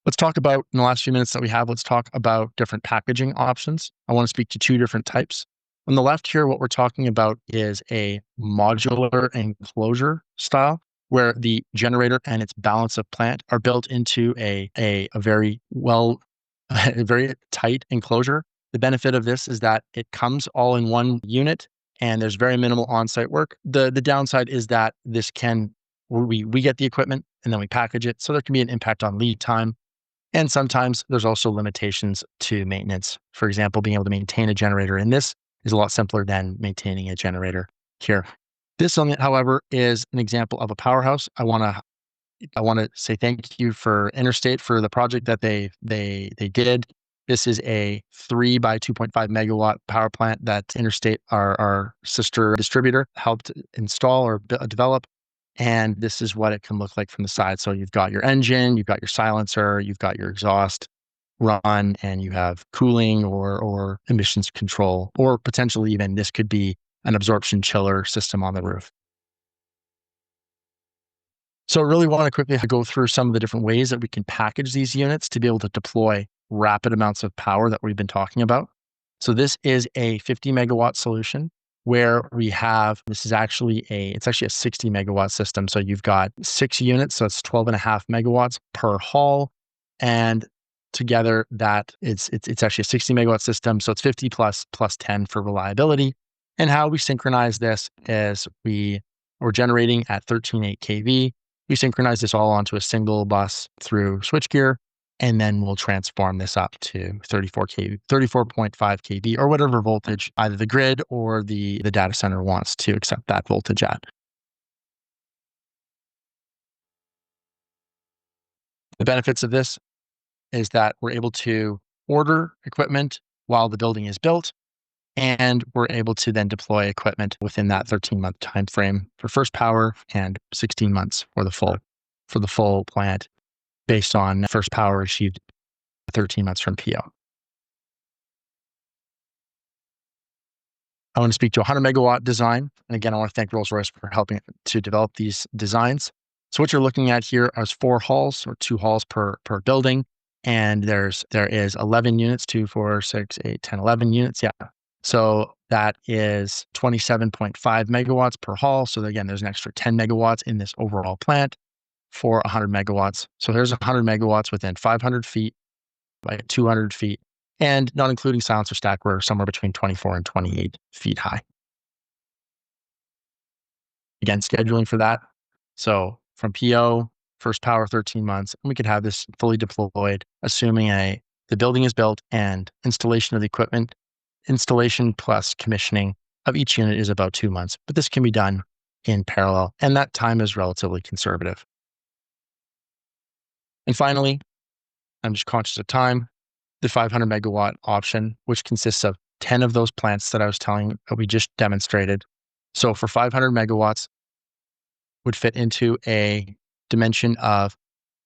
Let's talk about, in the last few minutes that we have, let's talk about different packaging options. I want to speak to two different types. On the left here, what we're talking about is a modular enclosure style, where the generator and its balance of plant are built into a very well, a very tight enclosure. The benefit of this is that it comes all in one unit and there's very minimal on-site work. The downside is that this can, we get the equipment and then we package it. So there can be an impact on lead time. And sometimes there's also limitations to maintenance. For example, being able to maintain a generator in this is a lot simpler than maintaining a generator here. This, however, is an example of a powerhouse. I want to say thank you for Interstate for the project that they did. This is a 3 by 2.5 megawatt power plant that Interstate, our sister distributor, helped install or develop. And this is what it can look like from the side. So you've got your engine, you've got your silencer, you've got your exhaust run, and you have cooling or emissions control, or potentially even this could be an absorption chiller system on the roof. So I really want to quickly go through some of the different ways that we can package these units to be able to deploy rapid amounts of power that we've been talking about. So this is a 50 megawatt solution where we have, it's actually a 60 megawatt system. So you've got 6 units, so it's 12.5 megawatts per hall. And together that it's actually a 60 megawatt system. So it's 50 plus 10 for reliability. And how we synchronize this is we're generating at 13.8 kV. We synchronize this all onto a single bus through switchgear, and then we'll transform this up to 34.5 kV or whatever voltage either the grid or the data center wants to accept that voltage at. The benefits of this is that we're able to order equipment while the building is built, and we're able to then deploy equipment within that 13-month time frame for first power and 16 months for the full plant, based on first power achieved 13 months from PO. I want to speak to a 100 megawatt design. And again, I want to thank Rolls-Royce for helping to develop these designs. So what you're looking at here is 4 halls or 2 halls per building. And there is 11 units, 2, 4, 6, 8, 10, 11 units. Yeah. So that is 27.5 megawatts per hall. So again, there's an extra 10 megawatts in this overall plant for 100 megawatts. So there's 100 megawatts within 500 feet by 200 feet, and not including silencer stack, we're somewhere between 24 and 28 feet high. Again, scheduling for that. So from PO, first power 13 months, and we could have this fully deployed, assuming the building is built and installation of the equipment, installation plus commissioning of each unit is about 2 months, but this can be done in parallel, and that time is relatively conservative. And finally, I'm just conscious of time, the 500 megawatt option, which consists of 10 of those plants that I was telling that we just demonstrated. So for 500 megawatts, would fit into a dimension of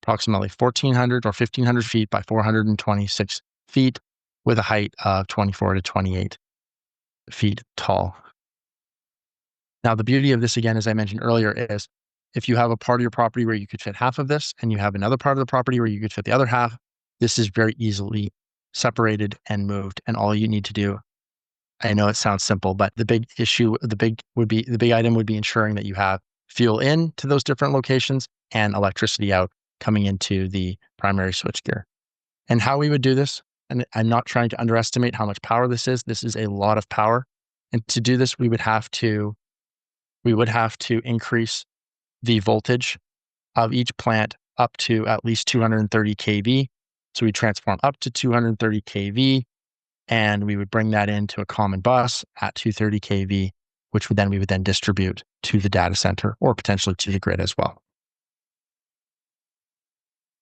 approximately 1,400 or 1,500 feet by 426 feet with a height of 24 to 28 feet tall. Now, the beauty of this, again, as I mentioned earlier, is if you have a part of your property where you could fit half of this and you have another part of the property where you could fit the other half, this is very easily separated and moved. And all you need to do, I know it sounds simple, but the big item would be ensuring that you have fuel in to those different locations and electricity out coming into the primary switchgear. And how we would do this, and I'm not trying to underestimate how much power this is. This is a lot of power. And to do this, we would have to increase the voltage of each plant up to at least 230 kV. So we transform up to 230 kV, and we would bring that into a common bus at 230 kV, which we would then distribute to the data center or potentially to the grid as well.